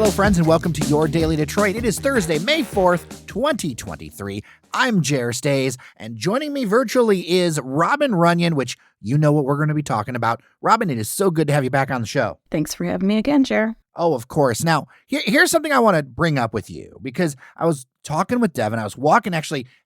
Hello, friends, and welcome to Your Daily Detroit. It is Thursday, May 4th, 2023. I'm Jer Stays, and joining me virtually is Robin Runyan, which you know what we're going to be talking about. Robin, it is so good to have you back on the show. Thanks for having me again, Jer. Oh, of course. Now, here's something I want to bring up with you, because I was talking with Devin. I was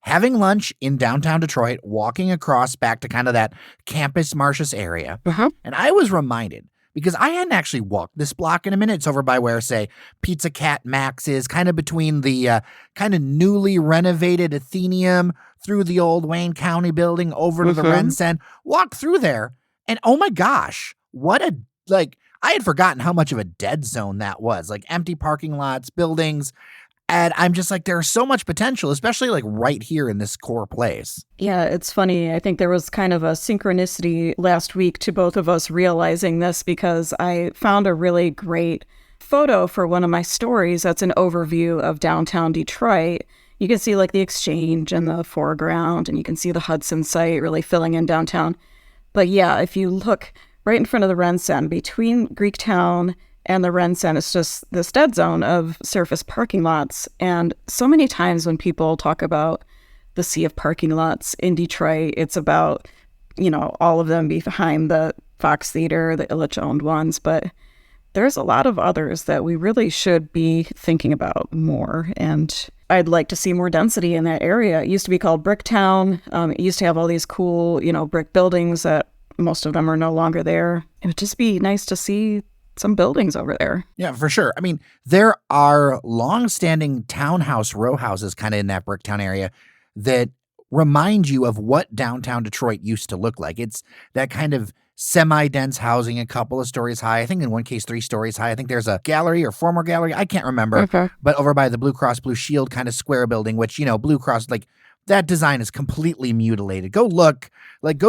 having lunch in downtown Detroit, walking across back to kind of that Campus Martius area. And I was reminded, because I hadn't actually walked this block in a minute. It's over by where, say, Pizza Cat Max is, kind of between the kind of newly renovated Athenaeum through the old Wayne County building over to the Rensen. Walk through there, and oh my gosh, I had forgotten how much of a dead zone that was. Like empty parking lots, buildings. And I'm just like, there's so much potential, especially like right here in this core place. Yeah, it's funny. I think there was kind of a synchronicity last week to both of us realizing this, because I found a really great photo for one of my stories that's an overview of downtown Detroit. You can see like the Exchange in the foreground, and you can see the Hudson site really filling in downtown. But yeah, if you look right in front of the Rensen, between Greektown and the Rensen, it's just this dead zone of surface parking lots. And so many times when people talk about the sea of parking lots in Detroit, it's about, all of them behind the Fox Theater, the Illich-owned ones. But there's a lot of others that we really should be thinking about more. And I'd like to see more density in that area. It used to be called Bricktown. It used to have all these cool, brick buildings that most of them are no longer there. It would just be nice to see some buildings over there. Yeah, for sure. I mean, there are long-standing townhouse row houses kind of in that Bricktown area that remind you of what downtown Detroit used to look like. It's that kind of semi-dense housing, a couple of stories high. I think in one case, 3 stories high. I think there's a gallery or former gallery. I can't remember. Okay. But over by the Blue Cross Blue Shield kind of square building, which, Blue Cross, that design is completely mutilated. Go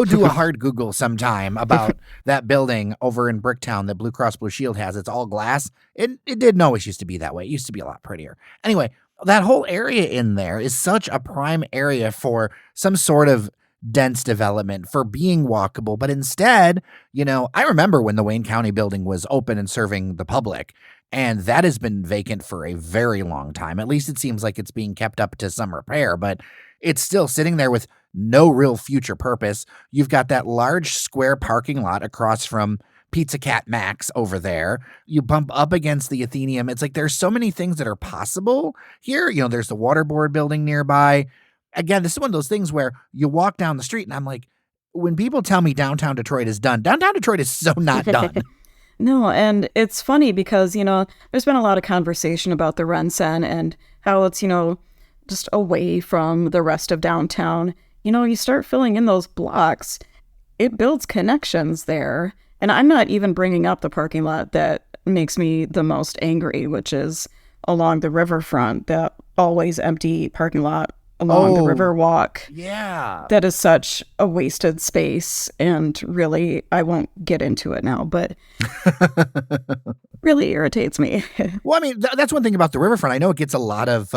do a hard Google sometime about that building over in Bricktown that Blue Cross Blue Shield has. It's all glass. It didn't always used to be that way. It used to be a lot prettier. Anyway, that whole area in there is such a prime area for some sort of dense development, for being walkable. But instead, I remember when the Wayne County building was open and serving the public, and that has been vacant for a very long time. At least it seems like it's being kept up to some repair, but it's still sitting there with no real future purpose. You've got that large square parking lot across from Pizza Cat Max over there. You bump up against the Athenaeum. It's like there's so many things that are possible here. There's the Waterboard building nearby. Again, this is one of those things where you walk down the street and I'm like, when people tell me downtown Detroit is done, downtown Detroit is so not done. No, and it's funny because, there's been a lot of conversation about the Rensen and how it's, just away from the rest of downtown. You start filling in those blocks, it builds connections there. And I'm not even bringing up the parking lot that makes me the most angry, which is along the riverfront, that always empty parking lot along the river walk. Yeah. That is such a wasted space. And really, I won't get into it now, but really irritates me. Well, I mean, that's one thing about the riverfront. I know it gets a lot of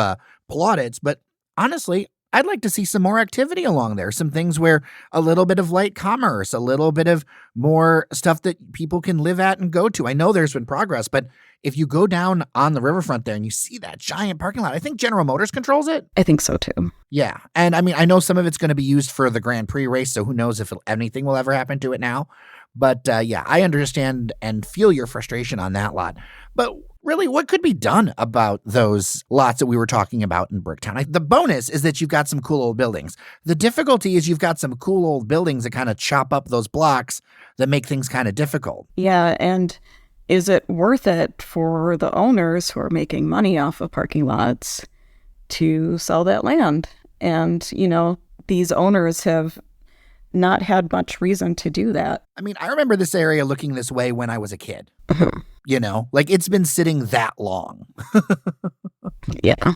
plaudits, but honestly, I'd like to see some more activity along there. Some things where a little bit of light commerce, a little bit of more stuff that people can live at and go to. I know there's been progress, but if you go down on the riverfront there and you see that giant parking lot, I think General Motors controls it. I think so too. Yeah. And I mean, I know some of it's going to be used for the Grand Prix race, so who knows if anything will ever happen to it now. But yeah, I understand and feel your frustration on that lot. But really, what could be done about those lots that we were talking about in Bricktown? The bonus is that you've got some cool old buildings. The difficulty is you've got some cool old buildings that kind of chop up those blocks that make things kind of difficult. Yeah, and is it worth it for the owners who are making money off of parking lots to sell that land? And, these owners have not had much reason to do that. I mean, I remember this area looking this way when I was a kid. It's been sitting that long. Yeah.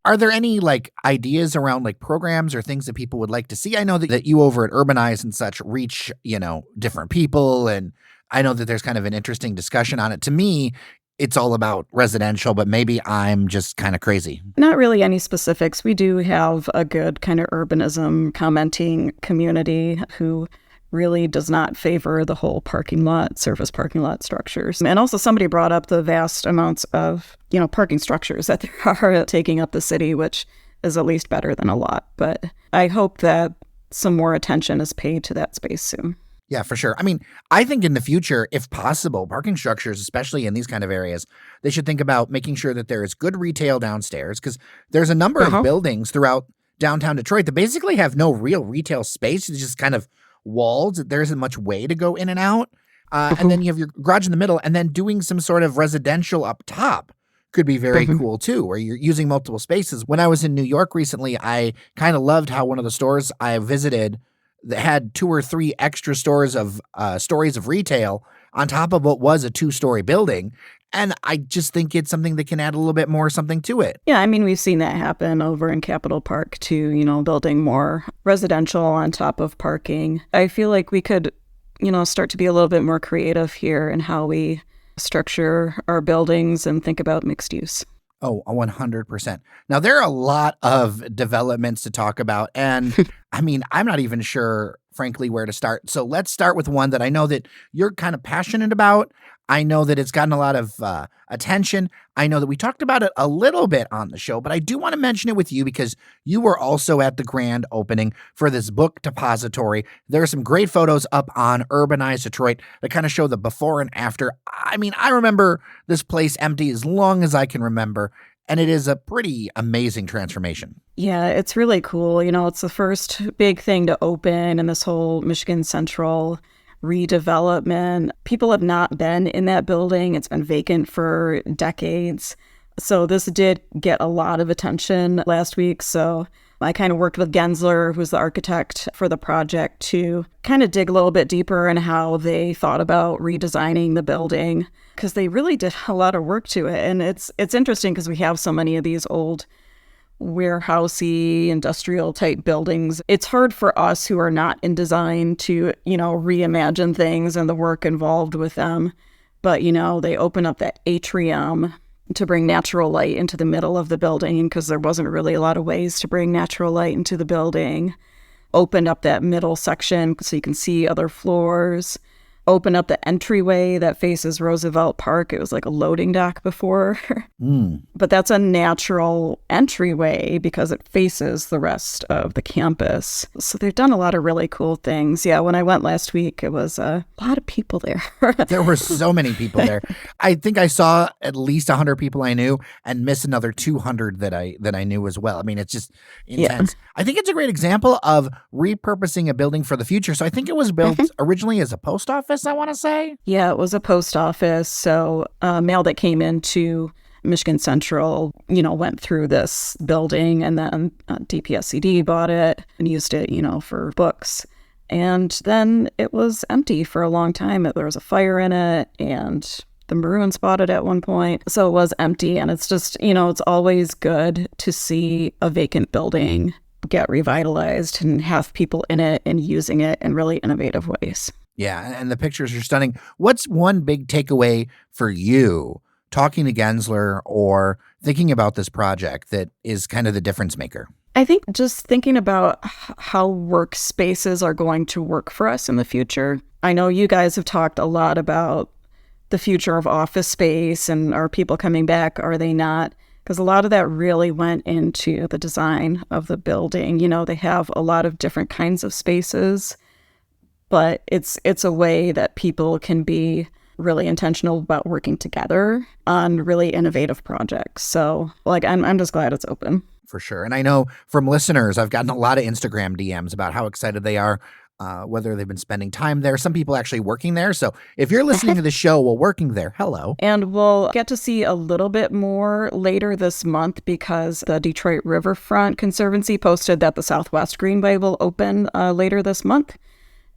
Are there any ideas around programs or things that people would like to see? I know that you over at Urbanize and such reach, different people. And I know that there's kind of an interesting discussion on it. To me, it's all about residential, but maybe I'm just kind of crazy. Not really any specifics. We do have a good kind of urbanism commenting community who really does not favor the whole surface parking lot structures. And also somebody brought up the vast amounts of, parking structures that there are taking up the city, which is at least better than a lot. But I hope that some more attention is paid to that space soon. Yeah, for sure. I mean, I think in the future, if possible, parking structures, especially in these kind of areas, they should think about making sure that there is good retail downstairs, because there's a number of buildings throughout downtown Detroit that basically have no real retail space. It's just kind of walls. There isn't much way to go in and out. And then you have your garage in the middle, and then doing some sort of residential up top could be very cool too, where you're using multiple spaces. When I was in New York recently, I kind of loved how one of the stores I visited that had 2 or 3 extra stories of retail on top of what was a 2-story building. And I just think it's something that can add a little bit more something to it. Yeah, I mean, we've seen that happen over in Capitol Park too, building more residential on top of parking. I feel like we could, start to be a little bit more creative here in how we structure our buildings and think about mixed use. Oh, 100%. Now, there are a lot of developments to talk about. And I mean, I'm not even sure, frankly, where to start. So let's start with one that I know that you're kind of passionate about. I know that it's gotten a lot of attention. I know that we talked about it a little bit on the show, but I do want to mention it with you because you were also at the grand opening for this Book Depository. There are some great photos up on Urbanize Detroit that kind of show the before and after. I mean, I remember this place empty as long as I can remember, and it is a pretty amazing transformation. Yeah, it's really cool. It's the first big thing to open in this whole Michigan Central redevelopment. People have not been in that building. It's been vacant for decades. So this did get a lot of attention last week. So I kind of worked with Gensler, who's the architect for the project, to kind of dig a little bit deeper in how they thought about redesigning the building, because they really did a lot of work to it. And it's interesting because we have so many of these old warehousey, industrial type buildings. It's hard for us who are not in design to, reimagine things and the work involved with them. But, they open up that atrium to bring natural light into the middle of the building, because there wasn't really a lot of ways to bring natural light into the building. Opened up that middle section so you can see other floors. Open up the entryway that faces Roosevelt Park. It was like a loading dock before. But that's a natural entryway because it faces the rest of the campus. So they've done a lot of really cool things. Yeah, when I went last week, it was a lot of people there. There were so many people there. I think I saw at least 100 people I knew and missed another 200 that I knew as well. I mean, it's just intense. Yeah. I think it's a great example of repurposing a building for the future. So I think it was built originally as a post office, I want to say. Yeah, it was a post office. So mail that came into Michigan Central, went through this building, and then DPSCD bought it and used it, for books. And then it was empty for a long time. There was a fire in it, and the Maroons bought it at one point. So it was empty. And it's just, it's always good to see a vacant building get revitalized and have people in it and using it in really innovative ways. Yeah, and the pictures are stunning. What's one big takeaway for you talking to Gensler or thinking about this project that is kind of the difference maker? I think just thinking about how workspaces are going to work for us in the future. I know you guys have talked a lot about the future of office space and are people coming back, are they not? Because a lot of that really went into the design of the building. They have a lot of different kinds of spaces, but it's a way that people can be really intentional about working together on really innovative projects. So I'm just glad it's open. For sure. And I know from listeners, I've gotten a lot of Instagram DMs about how excited they are, whether they've been spending time there. Some people actually working there. So if you're listening to the show while working there, hello. And we'll get to see a little bit more later this month because the Detroit Riverfront Conservancy posted that the Southwest Greenway will open later this month.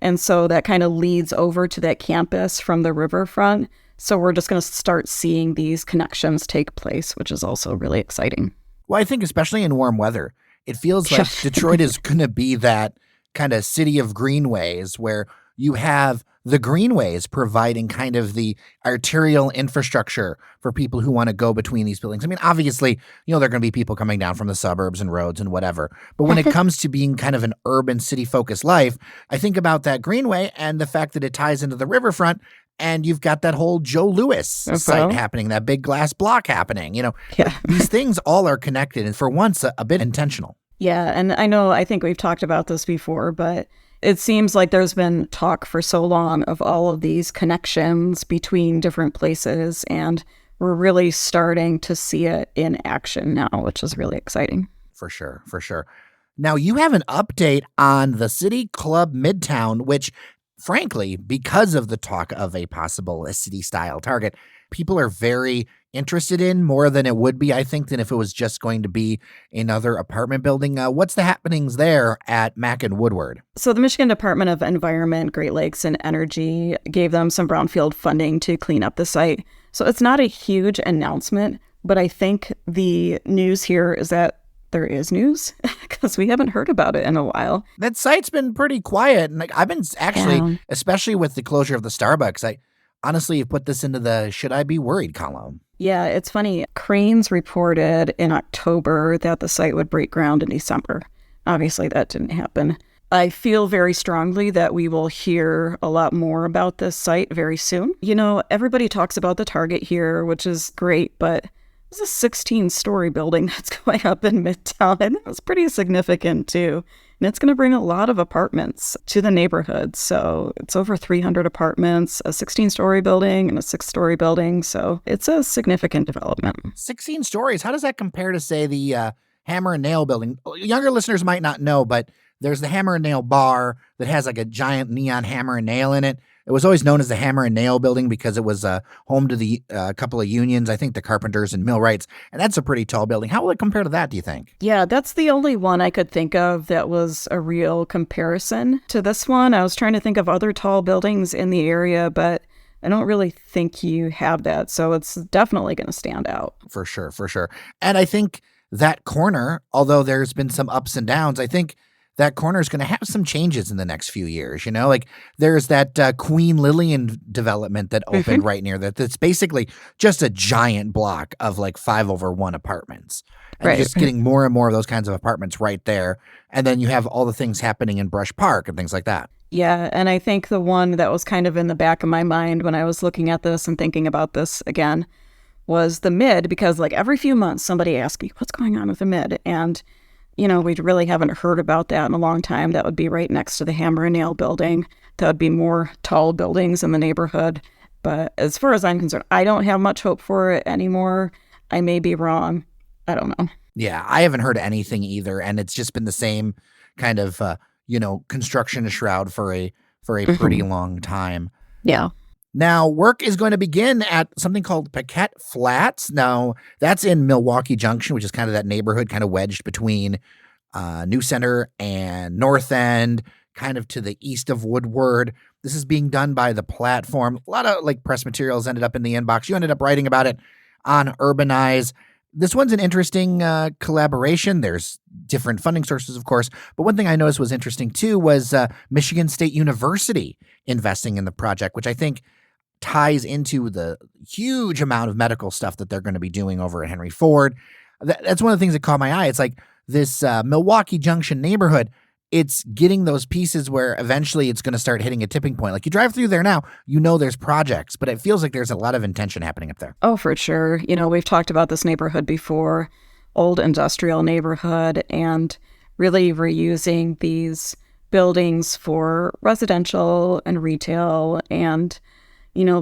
And so that kind of leads over to that campus from the riverfront. So we're just going to start seeing these connections take place, which is also really exciting. Well, I think especially in warm weather, it feels like Detroit is going to be that kind of city of greenways where you have the greenways providing kind of the arterial infrastructure for people who want to go between these buildings. I mean, obviously, there are going to be people coming down from the suburbs and roads and whatever. But when it comes to being kind of an urban city-focused life, I think about that greenway and the fact that it ties into the riverfront. And you've got that whole Joe Louis site happening, that big glass block happening. These things all are connected and for once a bit intentional. Yeah, and I think we've talked about this before, but it seems like there's been talk for so long of all of these connections between different places, and we're really starting to see it in action now, which is really exciting. For sure. Now, you have an update on the City Club Midtown, which, frankly, because of the talk of a possible city-style target, people are very interested in more than it would be, I think, than if it was just going to be another apartment building. What's the happenings there at Mack and Woodward? So the Michigan Department of Environment, Great Lakes, and Energy gave them some brownfield funding to clean up the site. So it's not a huge announcement, but I think the news here is that there is news because we haven't heard about it in a while. That site's been pretty quiet. And I've been actually, especially with the closure of the Starbucks, I honestly have put this into the should I be worried column. Yeah, it's funny. Cranes reported in October that the site would break ground in December. Obviously, that didn't happen. I feel very strongly that we will hear a lot more about this site very soon. Everybody talks about the target here, which is great, but it's a 16-story building that's going up in Midtown, and it's pretty significant too. And it's going to bring a lot of apartments to the neighborhood. So it's over 300 apartments, a 16-story building and a 6-story building. So it's a significant development. 16 stories. How does that compare to, say, the Hammer and Nail building? Younger listeners might not know, but there's the Hammer and Nail bar that has like a giant neon hammer and nail in it. It was always known as the Hammer and Nail building because it was home to the couple of unions, I think the carpenters and millwrights, and that's a pretty tall building. How will it compare to that, do you think? Yeah, that's the only one I could think of that was a real comparison to this one. I was trying to think of other tall buildings in the area, but I don't really think you have that, so it's definitely going to stand out. For sure. And I think that corner, although there's been some ups and downs, I think that corner is going to have some changes in the next few years. Like there's that Queen Lillian development that opened right near that. That's basically just a giant block of like 5/1 apartments. And just getting more and more of those kinds of apartments right there. And then you have all the things happening in Brush Park and things like that. Yeah, and I think the one that was kind of in the back of my mind when I was looking at this and thinking about this again was the Mid, because like every few months somebody asks me, what's going on with the Mid? And we really haven't heard about that in a long time. That would be right next to the Hammer and Nail building. That would be more tall buildings in the neighborhood. But as far as I'm concerned, I don't have much hope for it anymore. I may be wrong. I don't know. Yeah, I haven't heard anything either. And it's just been the same kind of, construction shroud for a pretty long time. Yeah. Now, work is going to begin at something called Piquette Flats. Now, that's in Milwaukee Junction, which is kind of that neighborhood kind of wedged between New Center and North End, kind of to the east of Woodward. This is being done by the platform. A lot of like press materials ended up in the inbox. You ended up writing about it on Urbanize. This one's an interesting collaboration. There's different funding sources, of course. But one thing I noticed was interesting, too, was Michigan State University investing in the project, which I think ties into the huge amount of medical stuff that they're going to be doing over at Henry Ford. That's one of the things that caught my eye. It's like this Milwaukee Junction neighborhood. It's getting those pieces where eventually it's going to start hitting a tipping point. Like you drive through there now, there's projects, but it feels like there's a lot of intention happening up there. Oh, for sure. We've talked about this neighborhood before, old industrial neighborhood, and really reusing these buildings for residential and retail and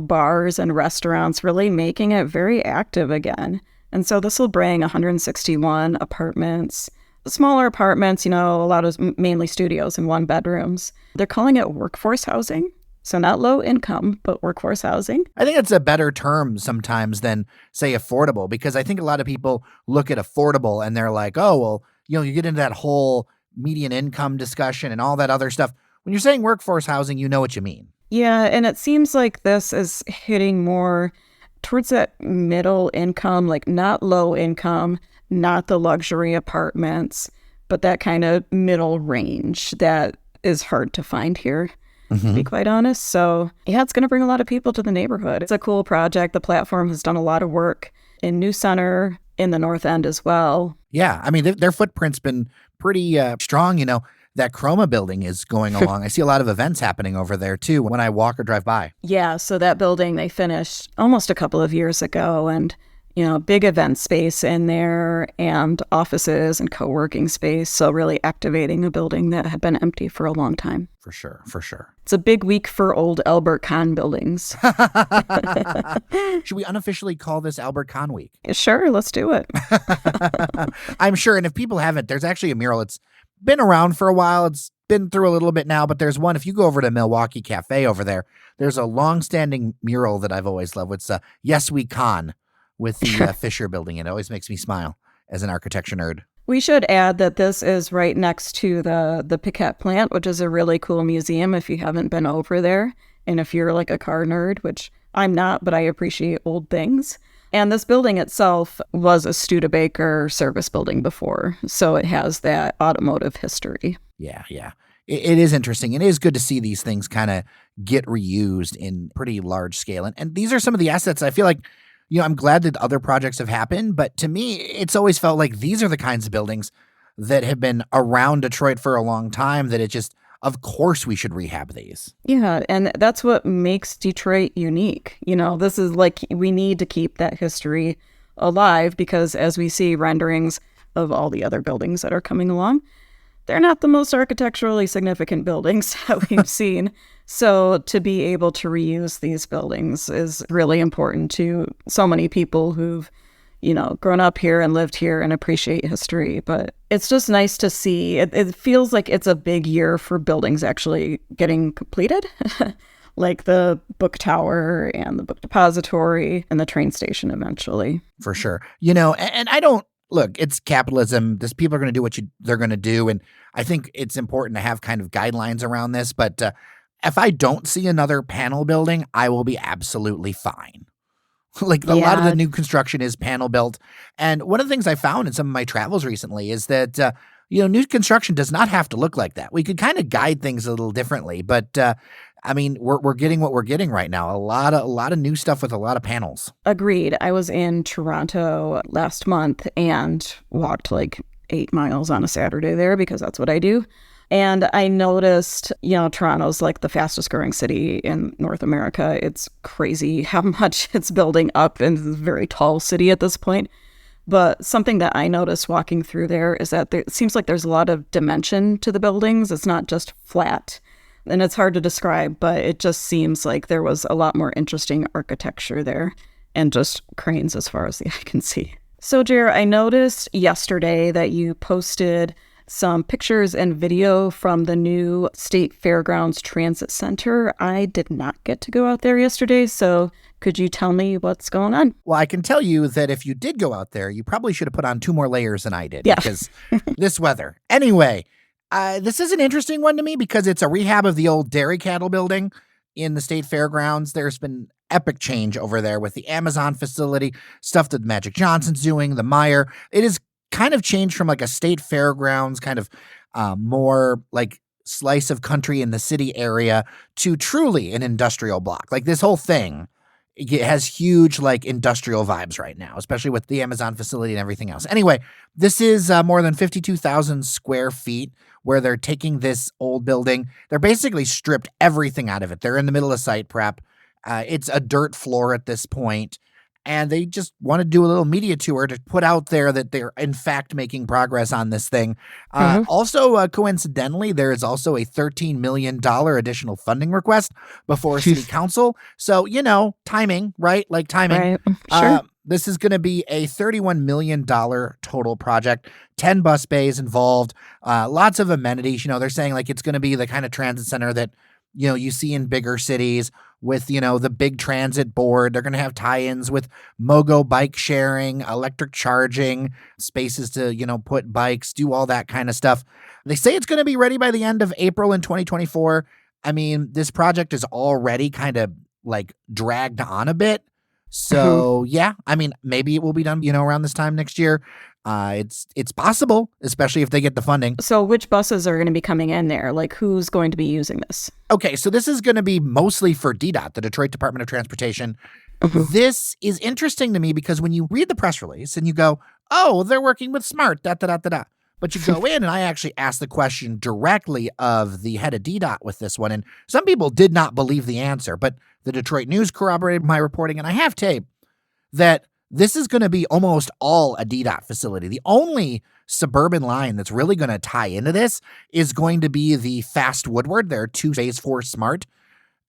bars and restaurants, really making it very active again. And so this will bring 161 apartments, smaller apartments, a lot of mainly studios and 1-bedrooms. They're calling it workforce housing. So not low income, but workforce housing. I think it's a better term sometimes than, say, affordable, because I think a lot of people look at affordable and they're like, oh, well, you get into that whole median income discussion and all that other stuff. When you're saying workforce housing, you know what you mean. Yeah, and it seems like this is hitting more towards that middle income, like not low income, not the luxury apartments, but that kind of middle range that is hard to find here. to be Mhm. quite honest. So yeah, it's going to bring a lot of people to the neighborhood. It's a cool project. The platform has done a lot of work in New Center, in the North End as well. Yeah, I mean, their footprint's been pretty strong. That Chroma building is going along. I see a lot of events happening over there too when I walk or drive by. Yeah, so that building they finished almost a couple of years ago, and big event space in there and offices and co-working space. So really activating a building that had been empty for a long time. For sure, for sure. It's a big week for old Albert Kahn buildings. Should we unofficially call this Albert Kahn Week? Sure, let's do it. I'm sure. And if people haven't, there's actually a mural. It's been around for a while. It's been through a little bit now, but there's one. If you go over to Milwaukee Cafe over there, there's a long-standing mural that I've always loved. It's Yes We Con with the Fisher building. It always makes me smile as an architecture nerd. We should add that this is right next to the Piquette plant, which is a really cool museum if you haven't been over there. And if you're like a car nerd, which I'm not, but I appreciate old things. And this building itself was a Studebaker service building before. So it has that automotive history. Yeah, yeah. It is interesting. It is good to see these things kind of get reused in pretty large scale. And these are some of the assets I feel like, I'm glad that other projects have happened, but to me, it's always felt like these are the kinds of buildings that have been around Detroit for a long time that of course we should rehab these. Yeah, and that's what makes Detroit unique. This is like we need to keep that history alive because as we see renderings of all the other buildings that are coming along, they're not the most architecturally significant buildings that we've seen. So to be able to reuse these buildings is really important to so many people who've, grown up here and lived here and appreciate history. But it's just nice to see. It feels like it's a big year for buildings actually getting completed, like the Book Tower and the Book Depository and the train station eventually. For sure. And I don't, look, it's capitalism. People are going to do what they're going to do. And I think it's important to have kind of guidelines around this. But if I don't see another panel building, I will be absolutely fine. A lot of the new construction is panel built. And one of the things I found in some of my travels recently is that, new construction does not have to look like that. We could kind of guide things a little differently. But we're getting what we're getting right now. A lot of new stuff with a lot of panels. Agreed. I was in Toronto last month and walked like 8 miles on a Saturday there because that's what I do. And I noticed, Toronto's like the fastest growing city in North America. It's crazy how much it's building up, and it's a very tall city at this point. But something that I noticed walking through there is that it seems like there's a lot of dimension to the buildings. It's not just flat. And it's hard to describe, but it just seems like there was a lot more interesting architecture there and just cranes as far as the eye can see. So, Jer, I noticed yesterday that you posted some pictures and video from the new State Fairgrounds Transit Center. I did not get to go out there yesterday, so could you tell me what's going on? Well, I can tell you that if you did go out there, you probably should have put on 2 more layers than I did because this weather. Anyway, this is an interesting one to me because it's a rehab of the old dairy cattle building in the State Fairgrounds. There's been epic change over there with the Amazon facility, stuff that Magic Johnson's doing, the Meijer. It is kind of changed from like a state fairgrounds kind of more like slice of country in the city area to truly an industrial block. Like this whole thing, it has huge like industrial vibes right now, especially with the Amazon facility and everything else. Anyway, this is more than 52,000 square feet where they're taking this old building. They're basically stripped everything out of it. They're in the middle of site prep. It's a dirt floor at this point. And they just want to do a little media tour to put out there that they're, in fact, making progress on this thing. Also, coincidentally, there is also a $13 million additional funding request before City Council. So, timing, right? Like timing. Right. Sure. This is going to be a $31 million total project, 10 bus bays involved, lots of amenities. They're saying like it's going to be the kind of transit center that, you see in bigger cities with, the big transit board. They're going to have tie-ins with Mogo bike sharing, electric charging, spaces to, put bikes, do all that kind of stuff. They say it's going to be ready by the end of April in 2024. I mean, this project is already kind of like dragged on a bit So yeah, I mean, maybe it will be done, around this time next year. It's possible, especially if they get the funding. So which buses are going to be coming in there? Like, who's going to be using this? Okay, so this is going to be mostly for DDOT, the Detroit Department of Transportation. This is interesting to me because when you read the press release and you go, oh, they're working with SMART, da-da-da-da-da. But you go in and I actually asked the question directly of the head of DDOT with this one. And some people did not believe the answer, but the Detroit News corroborated my reporting. And I have tape that this is going to be almost all a DDOT facility. The only suburban line that's really going to tie into this is going to be the Fast Woodward. There are 2 Phase 4 SMART.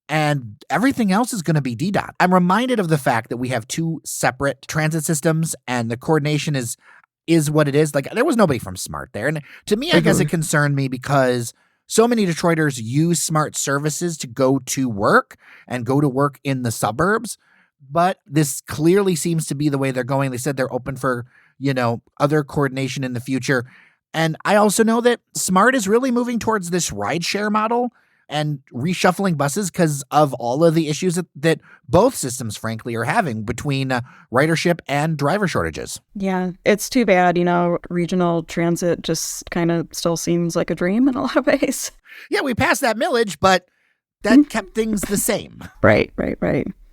And everything else is going to be DDOT. I'm reminded of the fact that we have 2 separate transit systems and the coordination is what it is. Like, there was nobody from SMART there. And to me, I guess it concerned me because so many Detroiters use SMART services to go to work and go to work in the suburbs. But this clearly seems to be the way they're going. They said they're open for, other coordination in the future. And I also know that SMART is really moving towards this rideshare model and reshuffling buses because of all of the issues that both systems, frankly, are having between ridership and driver shortages. Yeah, it's too bad. Regional transit just kind of still seems like a dream in a lot of ways. Yeah, we passed that millage, but that kept things the same. Right.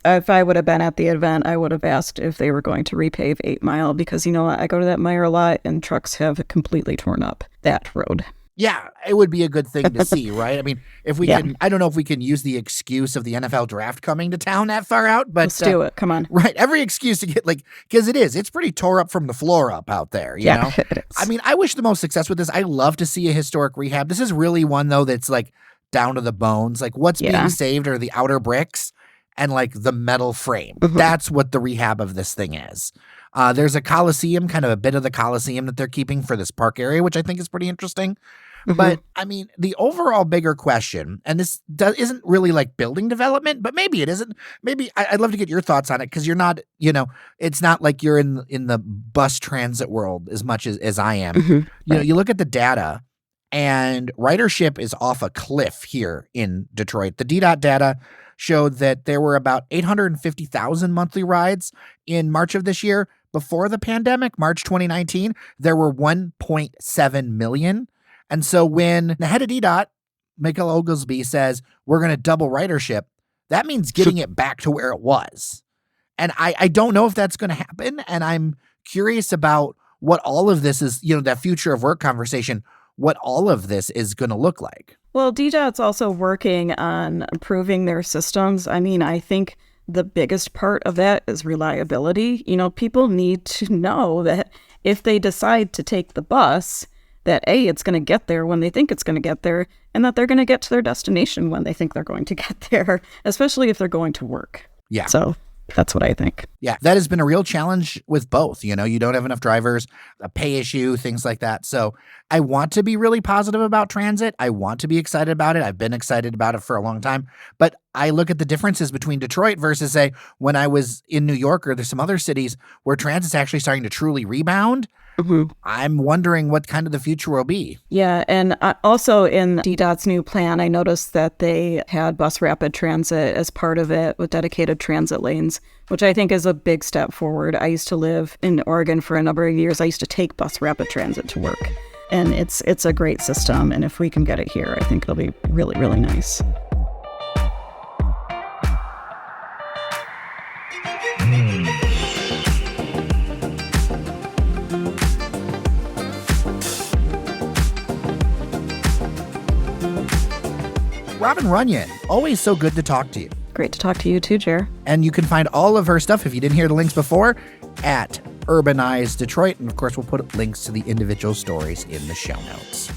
If I would have been at the event, I would have asked if they were going to repave 8 Mile because, I go to that Meijer a lot and trucks have completely torn up that road. Yeah, it would be a good thing to see, right? I mean, if we can, I don't know if we can use the excuse of the NFL draft coming to town that far out, but let's do it. Come on. Right. Every excuse to get because it's pretty tore up from the floor up out there, you know? It is. I mean, I wish the most success with this. I love to see a historic rehab. This is really one though, that's down to the bones. What's being saved are the outer bricks and the metal frame. That's what the rehab of this thing is. There's a Coliseum, kind of a bit of the Coliseum that they're keeping for this park area, which I think is pretty interesting. But I mean, the overall bigger question, and this isn't really building development, but maybe it isn't. Maybe I'd love to get your thoughts on it because you're not, it's not like you're in the bus transit world as much as I am. You look at the data and ridership is off a cliff here in Detroit. The DDOT data showed that there were about 850,000 monthly rides in March of this year. Before the pandemic, March 2019, there were 1.7 million. And so when the head of DDOT, Michael Oglesby, says we're going to double ridership, that means getting it back to where it was. And I don't know if that's going to happen. And I'm curious about what all of this is, that future of work conversation, what all of this is going to look like. Well, DDOT's also working on improving their systems. I mean, I think the biggest part of that is reliability. People need to know that if they decide to take the bus, that A, it's going to get there when they think it's going to get there, and that they're going to get to their destination when they think they're going to get there, especially if they're going to work. Yeah. So that's what I think. Yeah, that has been a real challenge with both. You don't have enough drivers, a pay issue, things like that. So I want to be really positive about transit. I want to be excited about it. I've been excited about it for a long time. But I look at the differences between Detroit versus, say, when I was in New York or there's some other cities where transit's actually starting to truly rebound. I'm wondering what kind of the future will be. Yeah, and also in DDOT's new plan, I noticed that they had bus rapid transit as part of it with dedicated transit lanes, which I think is a big step forward. I used to live in Oregon for a number of years. I used to take bus rapid transit to work, and it's a great system. And if we can get it here, I think it'll be really, really nice. Robin Runyan, always so good to talk to you. Great to talk to you too, Jer. And you can find all of her stuff, if you didn't hear the links before, at Urbanize Detroit. And of course, we'll put links to the individual stories in the show notes.